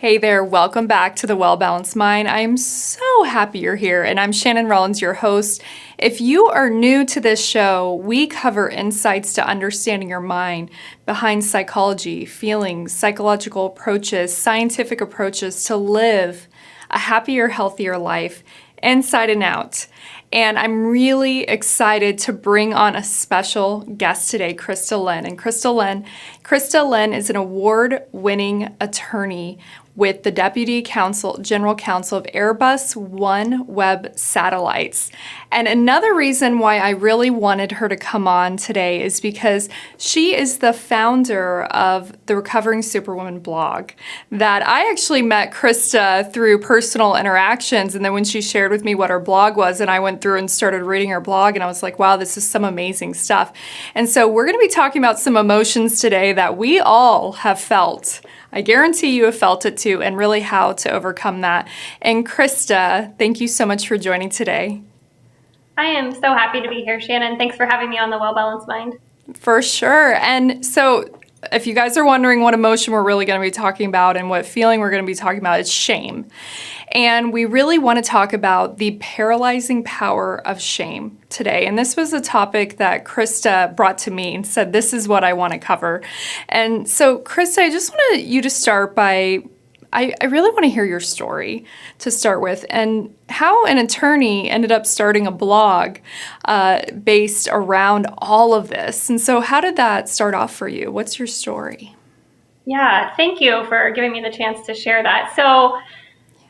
Hey there, welcome back to the Well Balanced Mind. I'm so happy you're here, and I'm Shannon Rollins, your host. If you are new to this show, we cover insights to understanding your mind behind psychology, feelings, psychological approaches, scientific approaches to live a happier, healthier life inside and out. And I'm really excited to bring on a special guest today, Krista Lynn. And Krista Lynn is an award-winning attorney with the Deputy General Counsel of Airbus OneWeb Satellites. And another reason why I really wanted her to come on today is because she is the founder of the Recovering Superwoman blog that I actually met Krista through personal interactions. And then when she shared with me what her blog was, and I went through and started reading her blog, and I was like, wow, this is some amazing stuff. And so we're going to be talking about some emotions today that we all have felt. I guarantee you have felt it too, and really how to overcome that. And Krista, thank you so much for joining today. I am so happy to be here, Shannon. Thanks for having me on the Well Balanced Mind. For sure. And so if you guys are wondering what emotion we're really going to be talking about and what feeling we're going to be talking about, it's shame. And we really want to talk about the paralyzing power of shame today. And this was a topic that Krista brought to me and said, this is what I want to cover. And so, Krista, I just wanted you to start by, I really want to hear your story to start with, and how an attorney ended up starting a blog based around all of this. And so how did that start off for you? What's your story? Yeah, thank you for giving me the chance to share that. So,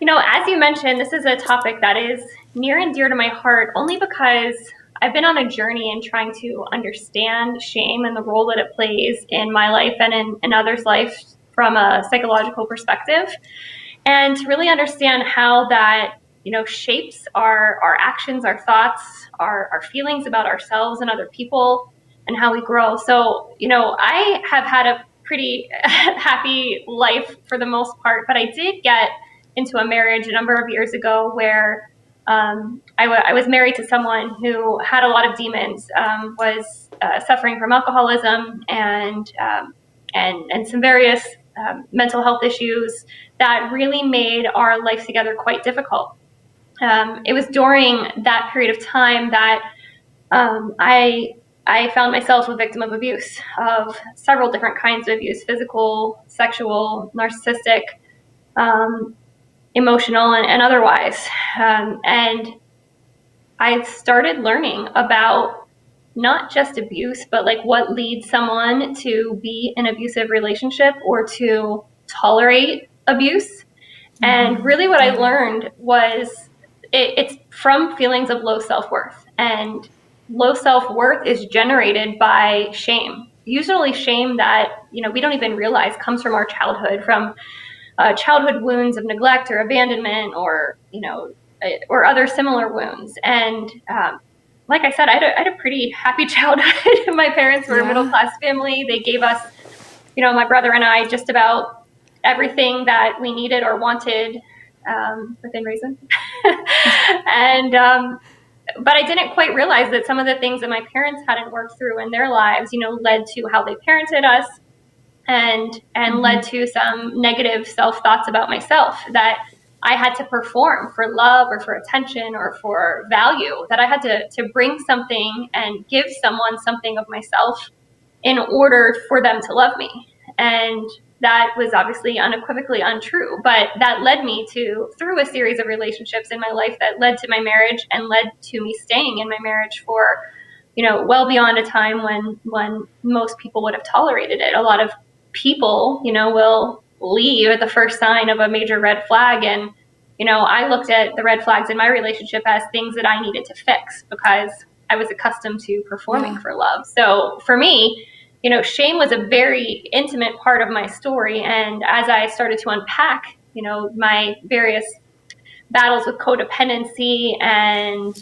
as you mentioned, this is a topic that is near and dear to my heart only because I've been on a journey in trying to understand shame and the role that it plays in my life and in others' lives from a psychological perspective, and to really understand how that shapes our actions, our thoughts, our feelings about ourselves and other people, and how we grow. So, I have had a pretty happy life for the most part, but I did get into a marriage a number of years ago where I was married to someone who had a lot of demons, was suffering from alcoholism and some various mental health issues that really made our life together quite difficult. It was during that period of time that I found myself a victim of abuse, of several different kinds of abuse: physical, sexual, narcissistic, emotional, and otherwise. And I started learning about not just abuse, but like what leads someone to be in an abusive relationship or to tolerate abuse. Mm-hmm. And really what I learned was it's from feelings of low self-worth. And low self-worth is generated by shame. Usually shame that, we don't even realize comes from our childhood, from childhood wounds of neglect or abandonment or or other similar wounds. And like I said, I had a pretty happy childhood. My parents were a middle-class family. They gave us, my brother and I, just about everything that we needed or wanted within reason. And but I didn't quite realize that some of the things that my parents hadn't worked through in their lives, led to how they parented us, and led to some negative self-thoughts about myself that I had to perform for love or for attention or for value, that I had to bring something and give someone something of myself in order for them to love me. And that was obviously unequivocally untrue, but that led me through a series of relationships in my life that led to my marriage and led to me staying in my marriage for, well beyond a time when most people would have tolerated it. A lot of people, will leave at the first sign of a major red flag. And, I looked at the red flags in my relationship as things that I needed to fix because I was accustomed to performing for love. So for me, shame was a very intimate part of my story. And as I started to unpack, my various battles with codependency and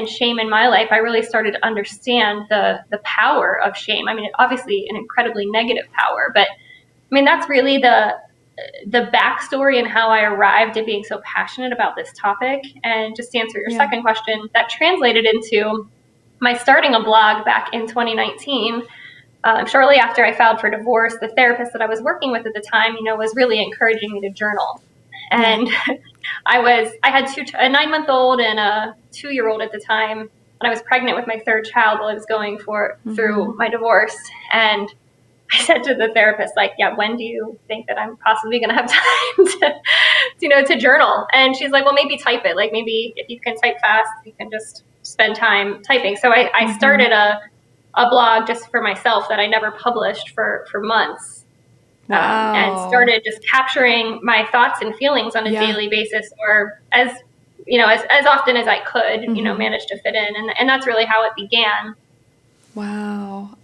shame in my life, I really started to understand the power of shame. I mean, obviously an incredibly negative power, but I mean, that's really the backstory and how I arrived at being so passionate about this topic. And just to answer your second question, that translated into my starting a blog back in 2019 Shortly after I filed for divorce, the therapist that I was working with at the time, was really encouraging me to journal. And I had a 9-month-old and a 2-year-old at the time, and I was pregnant with my third child while I was going through my divorce. And I said to the therapist, like, yeah, when do you think that I'm possibly going to have time to journal? And she's like, well, maybe type it. Like, maybe if you can type fast, you can just spend time typing. So I started a blog just for myself that I never published for months. Wow. And started just capturing my thoughts and feelings on a daily basis, or as often as I could, manage to fit in. And that's really how it began. Wow.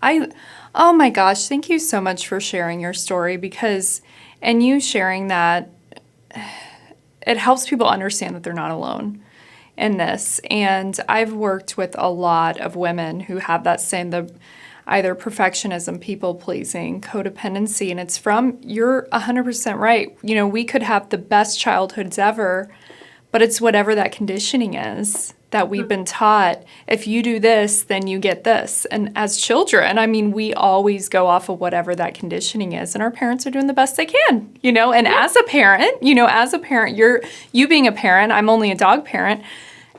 Oh my gosh, thank you so much for sharing your story, and you sharing that, it helps people understand that they're not alone in this. And I've worked with a lot of women who have that same, either perfectionism, people pleasing, codependency, and you're 100% right. We could have the best childhoods ever, but it's whatever that conditioning is that we've been taught. If you do this, then you get this. And as children, we always go off of whatever that conditioning is, and our parents are doing the best they can, and as a parent, you being a parent, I'm only a dog parent,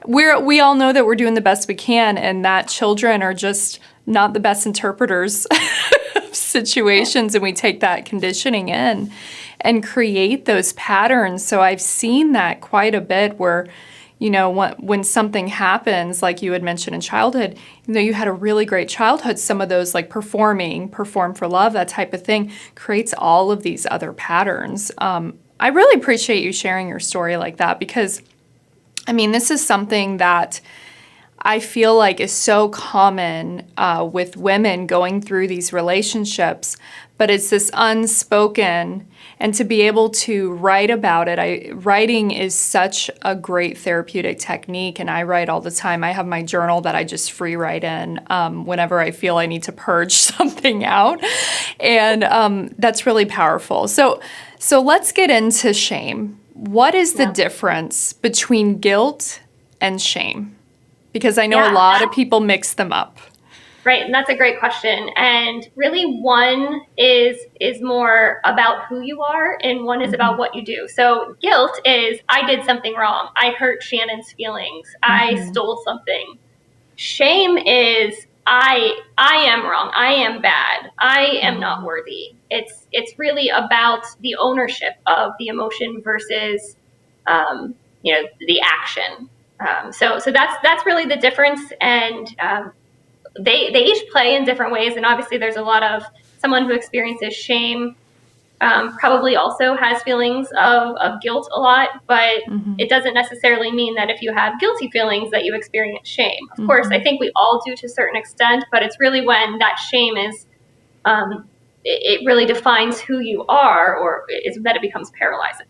we all know that we're doing the best we can, and that children are just not the best interpreters of situations, and we take that conditioning in and create those patterns. So I've seen that quite a bit where, when something happens, like you had mentioned in childhood, you had a really great childhood, some of those like perform for love, that type of thing, creates all of these other patterns. I really appreciate you sharing your story like that, because, this is something that I feel like is so common with women going through these relationships, but it's this unspoken, and to be able to write about it, writing is such a great therapeutic technique, and I write all the time. I have my journal that I just free write in whenever I feel I need to purge something out, and that's really powerful. So let's get into shame. What is the difference between guilt and shame? Because I know a lot of people mix them up. Right, and that's a great question. And really, one is more about who you are, and one is about what you do. So guilt is, I did something wrong. I hurt Shannon's feelings. I stole something. Shame is, I am wrong. I am bad. I am not worthy. It's really about the ownership of the emotion versus, the action. So that's really the difference. And they each play in different ways. And obviously there's a lot of, someone who experiences shame probably also has feelings of guilt a lot, but it doesn't necessarily mean that if you have guilty feelings that you experience shame. Of course, I think we all do to a certain extent, but it's really when that shame is, it really defines who you are, or is that it becomes paralyzing.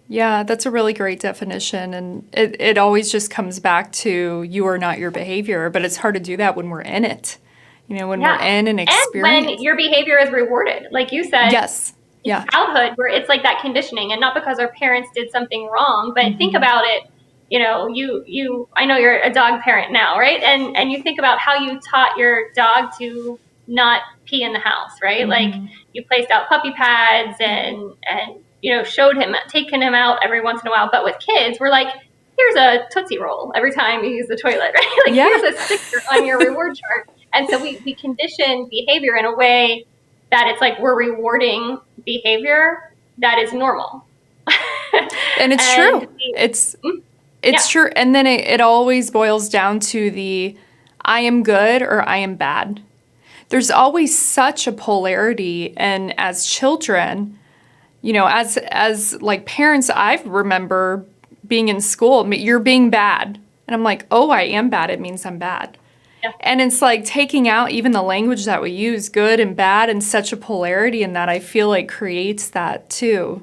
Yeah, that's a really great definition. And it always just comes back to, you are not your behavior, but it's hard to do that when we're in it. When we're in an experience. And when your behavior is rewarded, like you said. Yes. Yeah. Childhood, where it's like that conditioning, and not because our parents did something wrong, but think about it. I know you're a dog parent now, right? And you think about how you taught your dog to not pee in the house, right? Like, you placed out puppy pads and showed him, taking him out every once in a while. But with kids, we're like, here's a Tootsie Roll every time you use the toilet, right? Like, here's a sticker on your reward chart. And so we condition behavior in a way that it's like we're rewarding behavior that is normal. And it's true. It's true. And then it always boils down to the, I am good or I am bad. There's always such a polarity. And as children, as like parents, I remember being in school, you're being bad. And I'm like, oh, I am bad. It means I'm bad. Yeah. And it's like taking out even the language that we use, good and bad, and such a polarity in that, I feel like creates that too.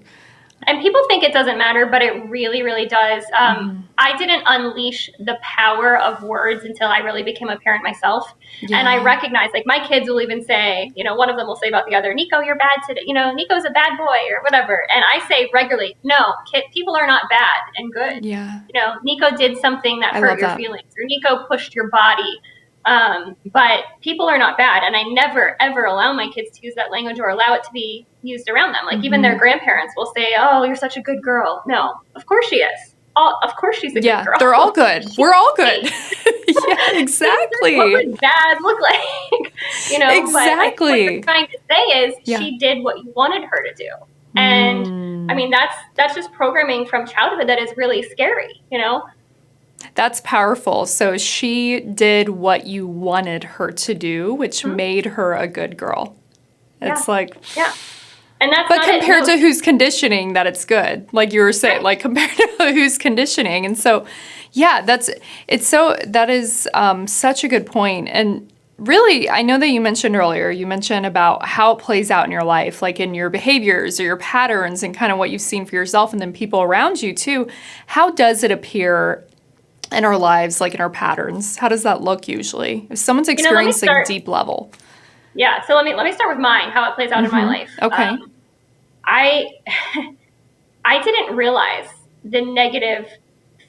And people think it doesn't matter, but it really, really does. I didn't unleash the power of words until I really became a parent myself. Yeah. And I recognize, like, my kids will even say, one of them will say about the other, Nico, you're bad today. Nico's a bad boy or whatever. And I say regularly, no, people are not bad and good. Yeah. Nico did something that hurt your feelings, or Nico pushed your body. But people are not bad. And I never, ever allow my kids to use that language or allow it to be used around them. Like even their grandparents will say, oh, you're such a good girl. No, of course she is. Of course she's a good girl. They're all good. We're all good. Yeah, exactly. What would dad look like? Exactly. But like, what you're trying to say is she did what you wanted her to do. And I mean, that's just programming from childhood that is really scary, That's powerful. So she did what you wanted her to do, which made her a good girl. It's And that's but compared to who's conditioning that it's good, like you were saying, like compared to who's conditioning. And so, that is such a good point. And really, I know that you mentioned about how it plays out in your life, like in your behaviors or your patterns and kind of what you've seen for yourself and then people around you too. How does it appear in our lives, like in our patterns? How does that look usually? If someone's experiencing a deep level. Yeah, so let me start with mine, how it plays out in my life. Okay. I didn't realize the negative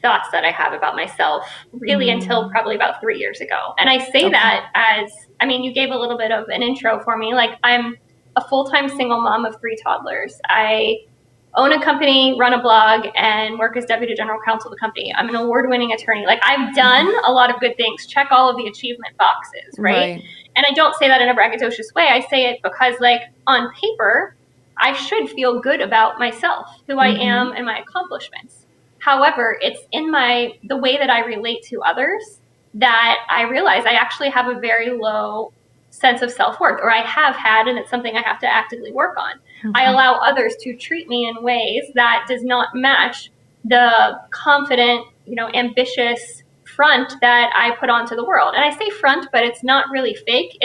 thoughts that I have about myself really until probably about 3 years ago. And I say that as, you gave a little bit of an intro for me. Like I'm a full-time single mom of 3 toddlers. I own a company, run a blog, and work as deputy general counsel of the company. I'm an award-winning attorney. Like I've done a lot of good things, check all of the achievement boxes, right? And I don't say that in a braggadocious way. I say it because like on paper, I should feel good about myself, who I am and my accomplishments. However, it's in the way that I relate to others that I realize I actually have a very low sense of self-worth, or I have had, and it's something I have to actively work on. I allow others to treat me in ways that does not match the confident, ambitious front that I put onto the world. And I say front, but it's not really fake.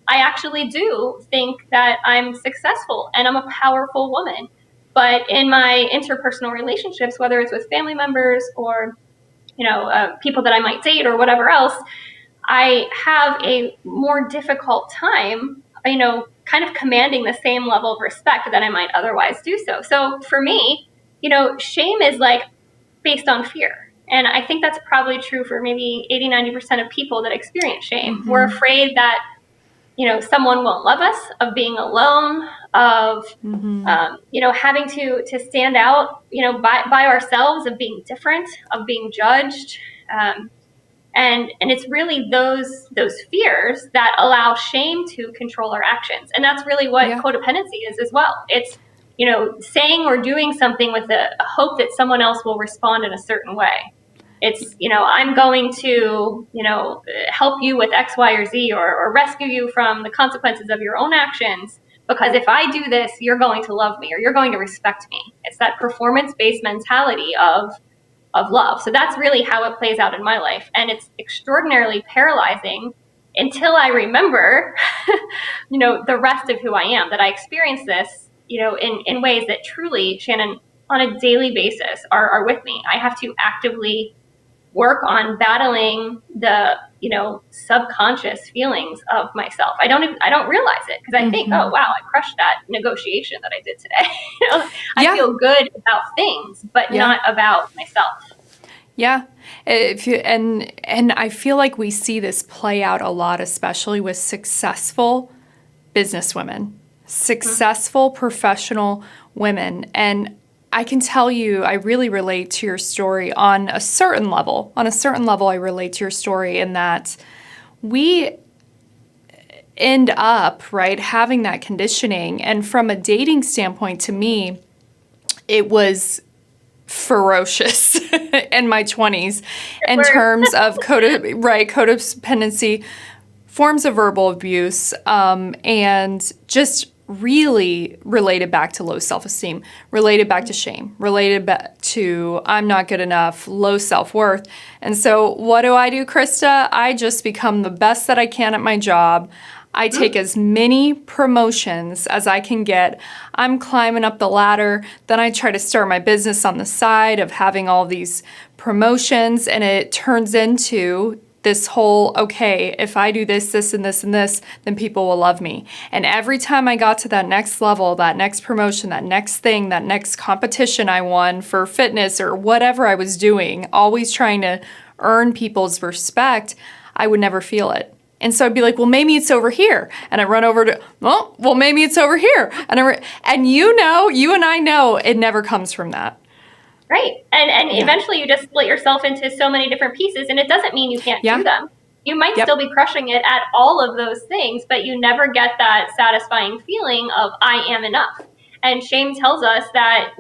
I actually do think that I'm successful and I'm a powerful woman. But in my interpersonal relationships, whether it's with family members or, people that I might date or whatever else, I have a more difficult time, kind of commanding the same level of respect that I might otherwise do so. So for me, shame is like based on fear. And I think that's probably true for maybe 80-90% of people that experience shame. We're afraid that someone won't love us, of being alone, of, having to stand out, by ourselves, of being different, of being judged. And it's really those fears that allow shame to control our actions. And that's really what codependency is as well. It's, saying or doing something with a hope that someone else will respond in a certain way. It's, I'm going to, help you with X, Y, or Z, or rescue you from the consequences of your own actions. Because if I do this, you're going to love me or you're going to respect me. It's that performance-based mentality of love. So that's really how it plays out in my life. And it's extraordinarily paralyzing until I remember, the rest of who I am, that I experience this, in ways that truly, Shannon, on a daily basis are with me. I have to actively work on battling the, subconscious feelings of myself. I don't realize it because I think, oh, wow, I crushed that negotiation that I did today. I feel good about things, but not about myself. Yeah. And I feel like we see this play out a lot, especially with successful businesswomen, successful professional women. And I can tell you, I really relate to your story on a certain level. On a certain level, I relate to your story in that we end up, right, having that conditioning. And from a dating standpoint, to me, it was ferocious in my 20s in terms of codependency, forms of verbal abuse, and just really related back to low self-esteem, related back to shame, related back to I'm not good enough, low self-worth. And so what do, Krista? I just become the best that I can at my job. I take as many promotions as I can get. I'm climbing up the ladder. Then I try to start my business on the side of having all these promotions, and it turns into this whole, okay, if I do this, this, and this, and this, then people will love me. And every time I got to that next level, that next promotion, that next thing, that next competition I won for fitness or whatever I was doing, always trying to earn people's respect, I would never feel it. And so I'd be like, well, maybe it's over here. And I run over to, well, maybe it's over here. And you and I know it never comes from that. Right. And eventually you just split yourself into so many different pieces, and it doesn't mean you can't do them. You might still be crushing it at all of those things, but you never get that satisfying feeling of I am enough. And shame tells us that,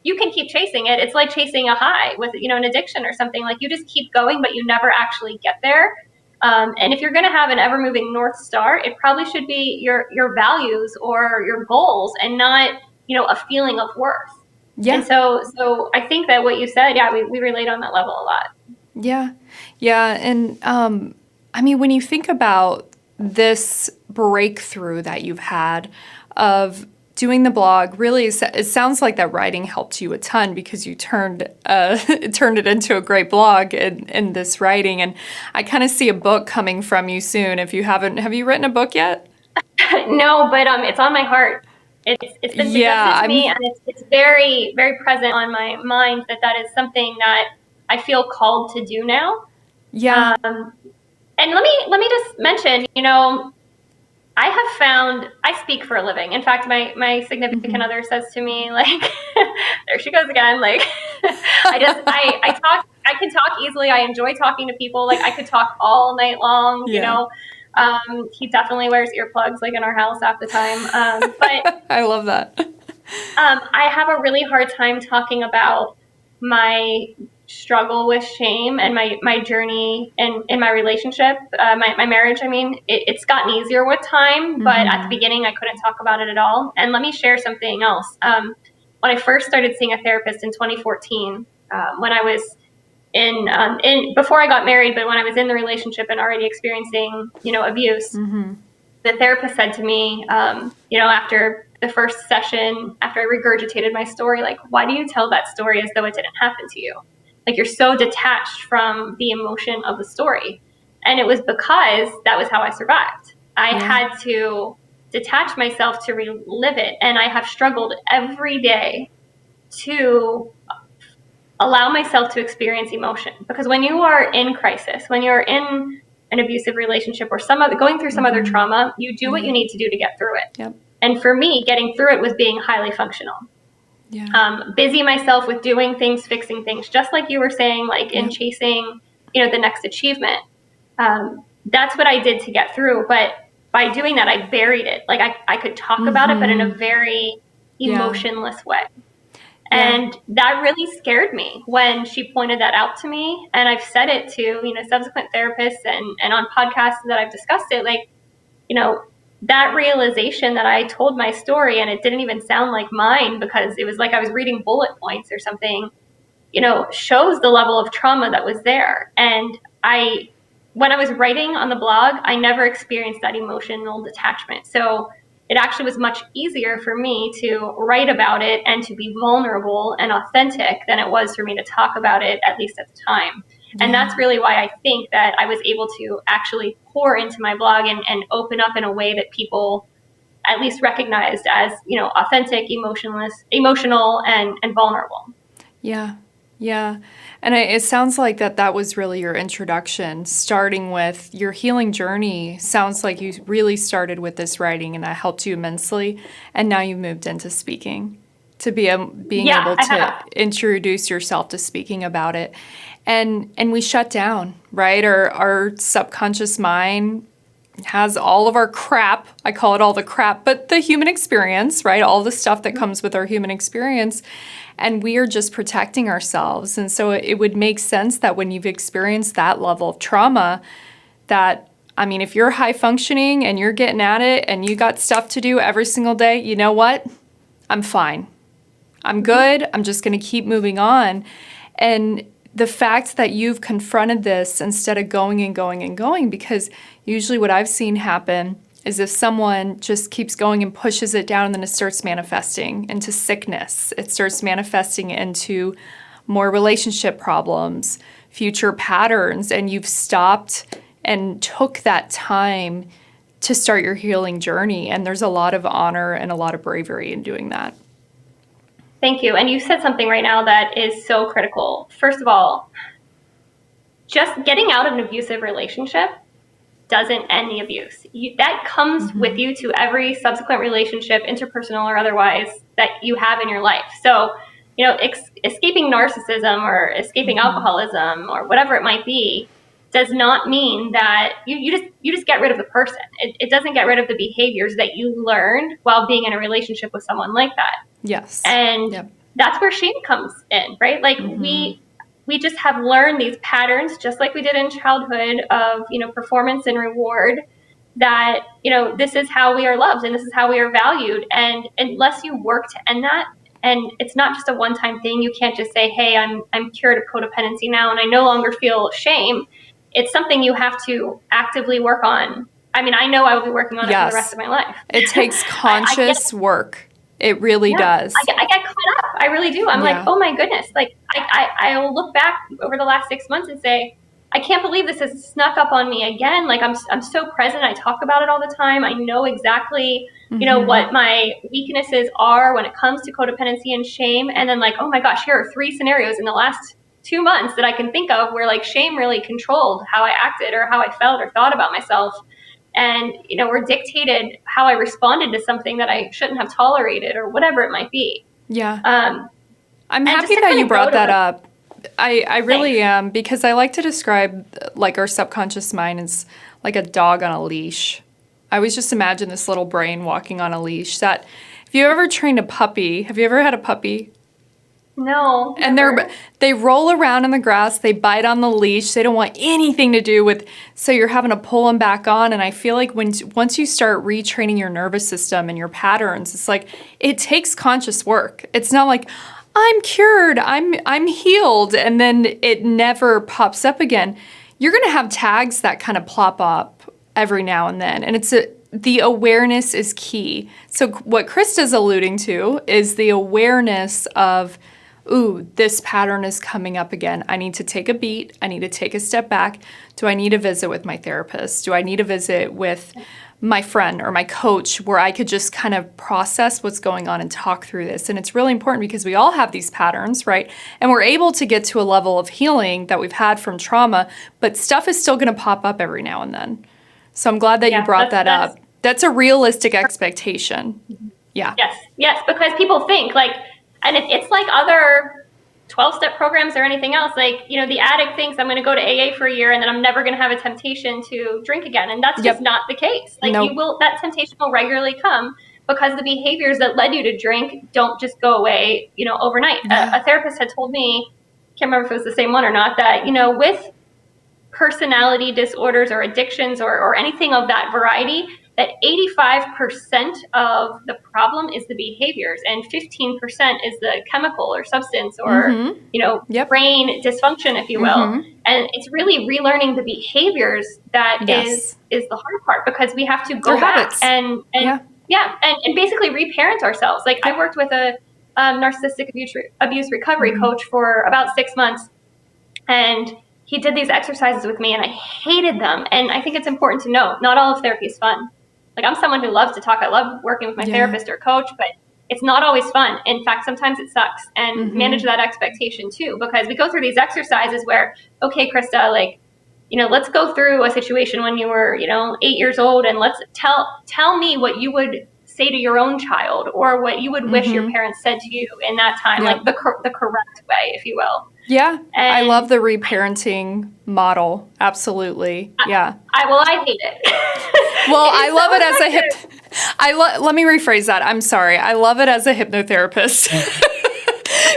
you can keep chasing it. It's like chasing a high with, an addiction or something. Like, you just keep going, but you never actually get there. And if you're going to have an ever-moving North Star, it probably should be your values or your goals, and not, a feeling of worth. Yeah. And so I think that what you said, we relate on that level a lot. Yeah. Yeah. And when you think about this breakthrough that you've had of doing the blog, really, it sounds like that writing helped you a ton, because you turned it into a great blog in this writing. And I kind of see a book coming from you soon. If you haven't, have you written a book yet? No, but it's on my heart. It's been suggested to me, and it's very, very present on my mind that is something that I feel called to do now. Yeah. And let me just mention, I have found, I speak for a living. In fact, my significant other says to me, like, there she goes again. Like, I can talk easily. I enjoy talking to people. Like, I could talk all night long, he definitely wears earplugs, like, in our house half the time. But I love that. I have a really hard time talking about my struggle with shame and my journey in my relationship, my marriage. I mean, it's gotten easier with time, but at the beginning I couldn't talk about it at all. And let me share something else. When I first started seeing a therapist in 2014, when I was in before I got married, but when I was in the relationship and already experiencing, abuse, the therapist said to me, after the first session, after I regurgitated my story, like, why do you tell that story as though it didn't happen to you? Like, you're so detached from the emotion of the story. And it was because that was how I survived. I had to detach myself to relive it. And I have struggled every day to allow myself to experience emotion. Because when you are in crisis, when you're in an abusive relationship or going through some other trauma, you do what you need to do to get through it. Yep. And for me, getting through it was being highly functional. Busy myself with doing things, fixing things, just like you were saying, like in chasing, the next achievement. That's what I did to get through. But by doing that, I buried it. Like, I could talk about it, but in a very emotionless way. And that really scared me when she pointed that out to me. And I've said it to, subsequent therapists and on podcasts that I've discussed it, like, that realization that I told my story and it didn't even sound like mine, because it was like I was reading bullet points or something, shows the level of trauma that was there. And when I was writing on the blog, I never experienced that emotional detachment. So it actually was much easier for me to write about it and to be vulnerable and authentic than it was for me to talk about it, at least at the time. And that's really why I think that I was able to actually pour into my blog and open up in a way that people at least recognized as, authentic, emotional, and vulnerable. Yeah. Yeah. And it sounds like that was really your introduction, starting with your healing journey. Sounds like you really started with this writing, and that helped you immensely. And now you've moved into speaking, to being able to introduce yourself to speaking about it. And we shut down, right? Our subconscious mind has all of our crap. I call it all the crap, but the human experience, right? All the stuff that comes with our human experience. And we are just protecting ourselves. And so it would make sense that when you've experienced that level of trauma, if you're high functioning and you're getting at it and you got stuff to do every single day, you know what? I'm fine. I'm good. I'm just going to keep moving on. And the fact that you've confronted this instead of going and going and going, because usually what I've seen happen is if someone just keeps going and pushes it down, and then it starts manifesting into sickness. It starts manifesting into more relationship problems, future patterns, and you've stopped and took that time to start your healing journey. And there's a lot of honor and a lot of bravery in doing that. Thank you. And you said something right now that is so critical. First of all, just getting out of an abusive relationship doesn't end the abuse. That comes with you to every subsequent relationship, interpersonal or otherwise, that you have in your life. So, escaping narcissism or escaping alcoholism or whatever it might be does not mean that you just get rid of the person. It doesn't get rid of the behaviors that you learned while being in a relationship with someone like that. Yes. And that's where shame comes in, right? Like we just have learned these patterns, just like we did in childhood, of performance and reward, that this is how we are loved and this is how we are valued. And unless you work to end that, and it's not just a one-time thing, you can't just say, hey, I'm cured of codependency now and I no longer feel shame. It's something you have to actively work on. I mean, I know I will be working on it for the rest of my life. It takes conscious work. It really does. I get caught up. I really do. I'm like, oh my goodness. Like I will look back over the last 6 months and say, I can't believe this has snuck up on me again. Like I'm so present. I talk about it all the time. I know exactly, what my weaknesses are when it comes to codependency and shame. And then like, oh my gosh, here are 3 scenarios in the last 2 months that I can think of where like shame really controlled how I acted or how I felt or thought about myself. And, or dictated how I responded to something that I shouldn't have tolerated or whatever it might be. Yeah. I'm happy that you brought that up. I really am, because I like to describe like our subconscious mind as like a dog on a leash. I always just imagine this little brain walking on a leash. That if you ever trained a puppy, have you ever had a puppy? No. And they roll around in the grass, they bite on the leash, they don't want anything to do with, so you're having to pull them back on. And I feel like once you start retraining your nervous system and your patterns, it's like it takes conscious work. It's not like I'm cured, I'm healed, and then it never pops up again. You're gonna have tags that kind of plop up every now and then, and the awareness is key. So what Krista's alluding to is the awareness of, ooh, this pattern is coming up again. I need to take a beat. I need to take a step back. Do I need to visit with my therapist? Do I need to visit with my friend or my coach where I could just kind of process what's going on and talk through this? And it's really important because we all have these patterns, right? And we're able to get to a level of healing that we've had from trauma, but stuff is still going to pop up every now and then. So I'm glad that you brought that up. That's a realistic expectation. Yeah. Yes, because people think like, and it's like other 12-step programs or anything else. Like, the addict thinks I'm going to go to AA for a year and then I'm never going to have a temptation to drink again. And that's just not the case. Like that temptation will regularly come because the behaviors that led you to drink don't just go away, overnight. A therapist had told me, can't remember if it was the same one or not, that, with personality disorders or addictions or anything of that variety, that 85% of the problem is the behaviors and 15% is the chemical or substance or, brain dysfunction, if you will. And it's really relearning the behaviors that is the hard part, because we have to go back and basically reparent ourselves. Like I worked with a narcissistic abuse recovery coach for about 6 months, and he did these exercises with me and I hated them. And I think it's important to note, not all of therapy is fun. Like I'm someone who loves to talk. I love working with my therapist or coach, but it's not always fun. In fact, sometimes it sucks, and manage that expectation too, because we go through these exercises where, okay, Krista, like, let's go through a situation when you were, 8 years old, and let's tell me what you would say to your own child or what you would wish your parents said to you in that time, like the correct way, if you will. Yeah, and I love the reparenting model. Absolutely. Yeah. I hate it. Well, I love it as let me rephrase that. I'm sorry. I love it as a hypnotherapist.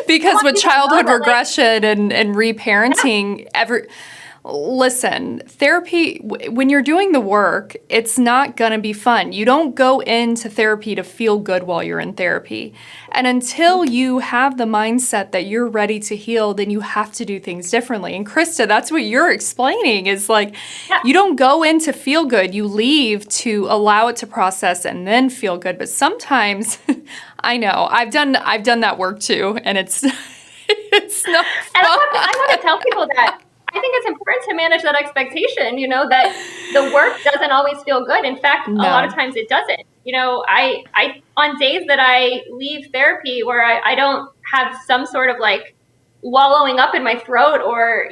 Because with childhood regression and reparenting, listen, therapy, when you're doing the work, it's not going to be fun. You don't go into therapy to feel good while you're in therapy. And until you have the mindset that you're ready to heal, then you have to do things differently. And Krista, that's what you're explaining is like, you don't go in to feel good. You leave to allow it to process and then feel good. But sometimes, I know, I've done that work too. And it's not fun. And I want to tell people that I think it's important to manage that expectation, that the work doesn't always feel good. In fact, a lot of times it doesn't. I on days that I leave therapy where I don't have some sort of like wallowing up in my throat or,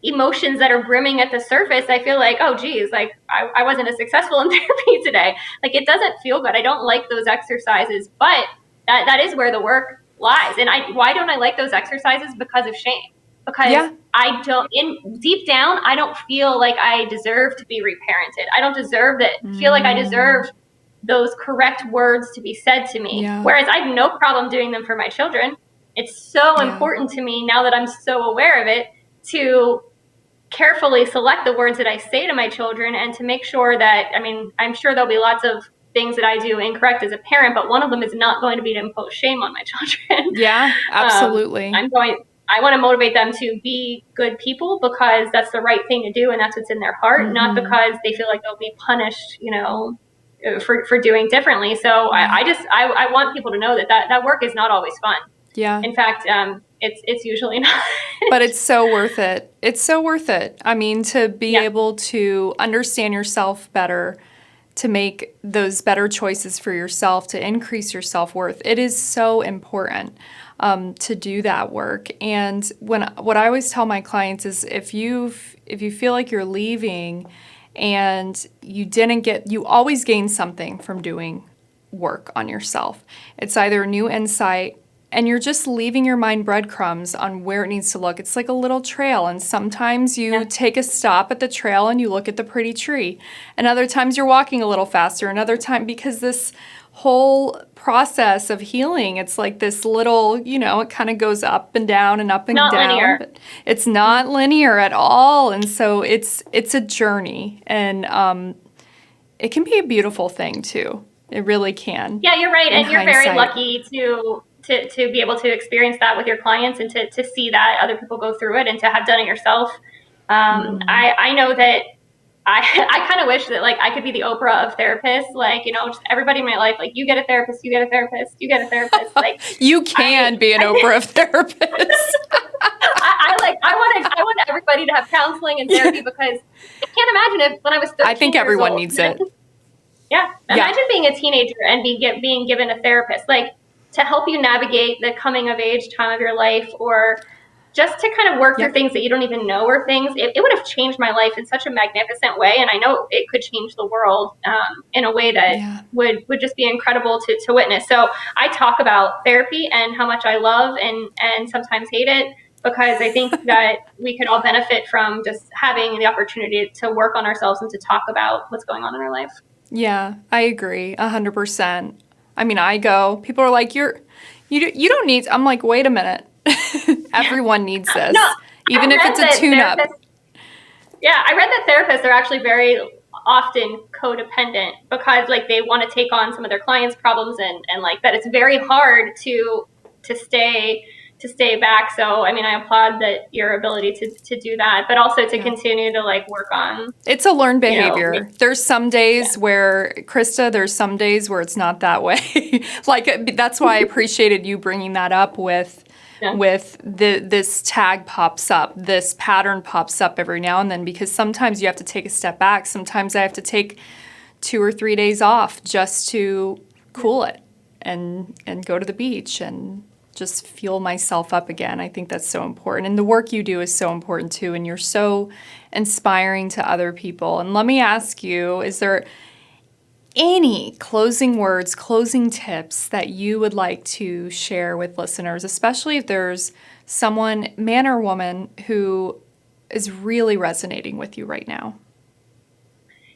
emotions that are brimming at the surface, I feel like, oh geez, like I wasn't as successful in therapy today. Like it doesn't feel good. I don't like those exercises, but that is where the work lies. And why don't I like those exercises? Because of shame. Because Yeah. I don't, in deep down, I don't feel like I deserve to be reparented. I don't deserve that. Feel like I deserve those correct words to be said to me. Yeah. Whereas I have no problem doing them for my children. It's so Yeah. important to me now that I'm so aware of it to carefully select the words that I say to my children and to make sure that, I mean, I'm sure there'll be lots of things that I do incorrect as a parent, but one of them is not going to be to impose shame on my children. Yeah, absolutely. I want to motivate them to be good people because that's the right thing to do and that's what's in their heart, not because they feel like they'll be punished, for doing differently. So I want people to know that work is not always fun. Yeah. In fact, it's usually not. But it's so worth it. It's so worth it. I mean, to be Yeah. able to understand yourself better, to make those better choices for yourself, to increase your self-worth. It is so important to do that work. And what I always tell my clients is if you feel like you're leaving and you always gain something from doing work on yourself. It's either a new insight, and you're just leaving your mind breadcrumbs on where it needs to look. It's like a little trail, and sometimes you take a stop at the trail and you look at the pretty tree. And other times you're walking a little faster. Another time, because this whole process of healing, it's like this little, it kind of goes up and down and up and Not down. linear. But it's not linear at all. And so it's a journey, and it can be a beautiful thing too. It really can. Yeah, you're right. And you're very hindsight. lucky to be able to experience that with your clients and to see that other people go through it and to have done it yourself. I know that I kind of wish that like I could be the Oprah of therapists, like, just everybody in my life, like you get a therapist, you get a therapist, you get a therapist. Like you can be an Oprah of therapists. I want everybody to have counseling and therapy because I can't imagine if when I was 13 I think years everyone old, needs it. Yeah. Imagine being a teenager and being given a therapist, like to help you navigate the coming of age time of your life, or just to kind of work through things that you don't even know are things. It would have changed my life in such a magnificent way. And I know it could change the world in a way that would just be incredible to witness. So I talk about therapy and how much I love and sometimes hate it, because I think that we could all benefit from just having the opportunity to work on ourselves and to talk about what's going on in our life. Yeah, I agree 100%. I mean, people are like, you don't need, I'm like, wait a minute. Everyone needs this, even if it's a tune-up. Yeah, I read that therapists are actually very often codependent because like they want to take on some of their clients' problems and like that it's very hard to stay back. So, I mean, I applaud that your ability to do that, but also to continue to like work on. It's a learned behavior. There's some days where, Krista, there's some days where it's not that way. Like, that's why I appreciated you bringing that up with this tag pops up, this pattern pops up every now and then, because sometimes you have to take a step back. Sometimes I have to take 2 or 3 days off just to cool it and go to the beach and just fuel myself up again. I think that's so important. And the work you do is so important too. And you're so inspiring to other people. And let me ask you, is there any closing words, closing tips that you would like to share with listeners, especially if there's someone, man or woman, who is really resonating with you right now?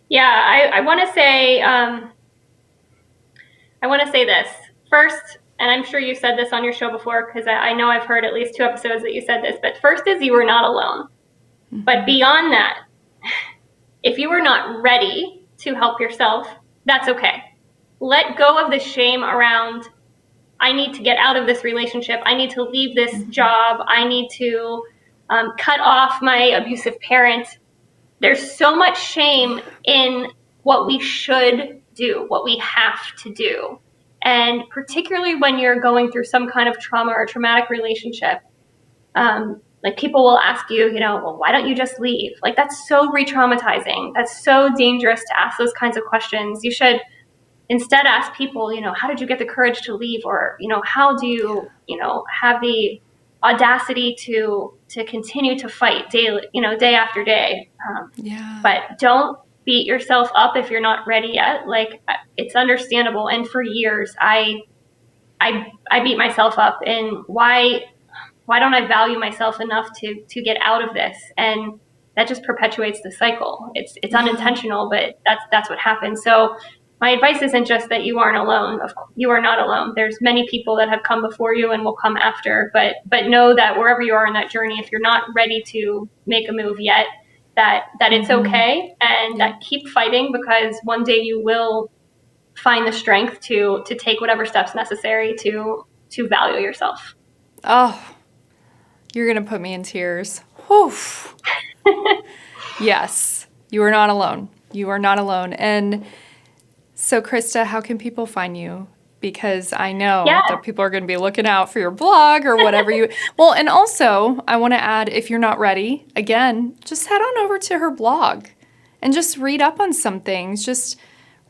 Yeah, I want to say, this first. And I'm sure you said this on your show before, because I know I've heard at least 2 episodes that you said this, but first is you are not alone. Mm-hmm. But beyond that, if you are not ready to help yourself, that's okay. Let go of the shame around, I need to get out of this relationship. I need to leave this job. I need to cut off my abusive parent. There's so much shame in what we should do, what we have to do. And particularly when you're going through some kind of trauma or traumatic relationship, like people will ask you, well, why don't you just leave? Like, that's so re-traumatizing. That's so dangerous to ask those kinds of questions. You should instead ask people, how did you get the courage to leave? Or, how do you, have the audacity to continue to fight daily, day after day. Yeah. But don't beat yourself up if you're not ready yet. Like, it's understandable. And for years, I beat myself up, and why don't I value myself enough to get out of this? And that just perpetuates the cycle. It's Yeah. unintentional, but that's what happens. So my advice isn't just that you aren't alone. You are not alone. There's many people that have come before you and will come after, but know that wherever you are in that journey, if you're not ready to make a move yet, that it's okay, and that keep fighting, because one day you will find the strength to take whatever steps necessary to value yourself. Oh, you're going to put me in tears. Whew. Yes, you are not alone. You are not alone. And so, Krista, how can people find you? Because I know that people are going to be looking out for your blog or whatever you... Well, and also, I want to add, if you're not ready, again, just head on over to her blog and just read up on some things. Just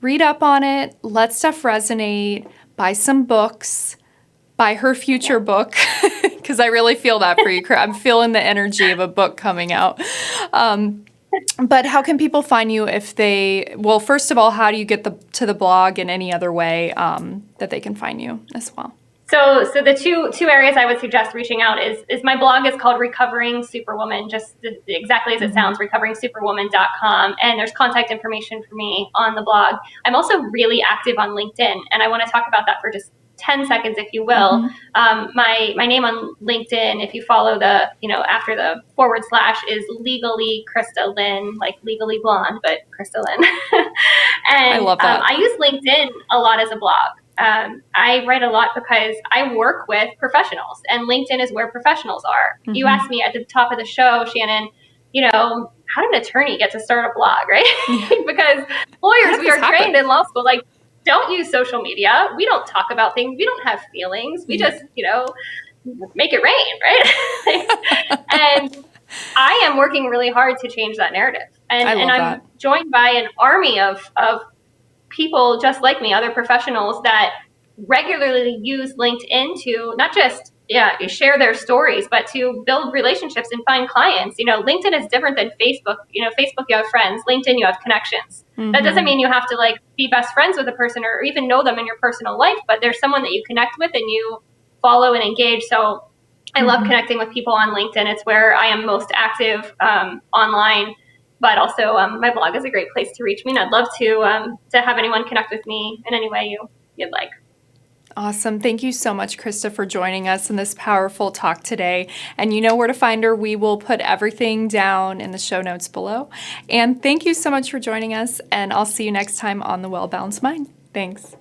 read up on it, let stuff resonate, buy some books, buy her future book, because I really feel that for you. I'm feeling the energy of a book coming out. But how can people find you if they, well, first of all, how do you get to the blog in any other way that they can find you as well? So the two areas I would suggest reaching out is my blog is called Recovering Superwoman, just exactly as it sounds, recoveringsuperwoman.com. And there's contact information for me on the blog. I'm also really active on LinkedIn, and I want to talk about that for just 10 seconds, if you will. My name on LinkedIn, if you follow the, after the / is legally Krista Lynn, like legally blonde, but Krista Lynn. And I love that. I use LinkedIn a lot as a blog. I write a lot because I work with professionals, and LinkedIn is where professionals are. You asked me at the top of the show, Shannon, how did an attorney get to start a blog, right? Because lawyers, we are trained in law school, like, don't use social media. We don't talk about things. We don't have feelings. We just, make it rain, right? And I am working really hard to change that narrative. And I'm joined by an army of people just like me, other professionals that regularly use LinkedIn to not just share their stories, but to build relationships and find clients. LinkedIn is different than Facebook. Facebook, you have friends. LinkedIn, you have connections. That doesn't mean you have to be best friends with a person or even know them in your personal life, but there's someone that you connect with and you follow and engage. So I love connecting with people on LinkedIn. It's where I am most active online. But also, my blog is a great place to reach me, and I'd love to have anyone connect with me in any way you'd like. Awesome. Thank you so much, Krista, for joining us in this powerful talk today. And you know where to find her. We will put everything down in the show notes below. And thank you so much for joining us, and I'll see you next time on The Well Balanced Mind. Thanks.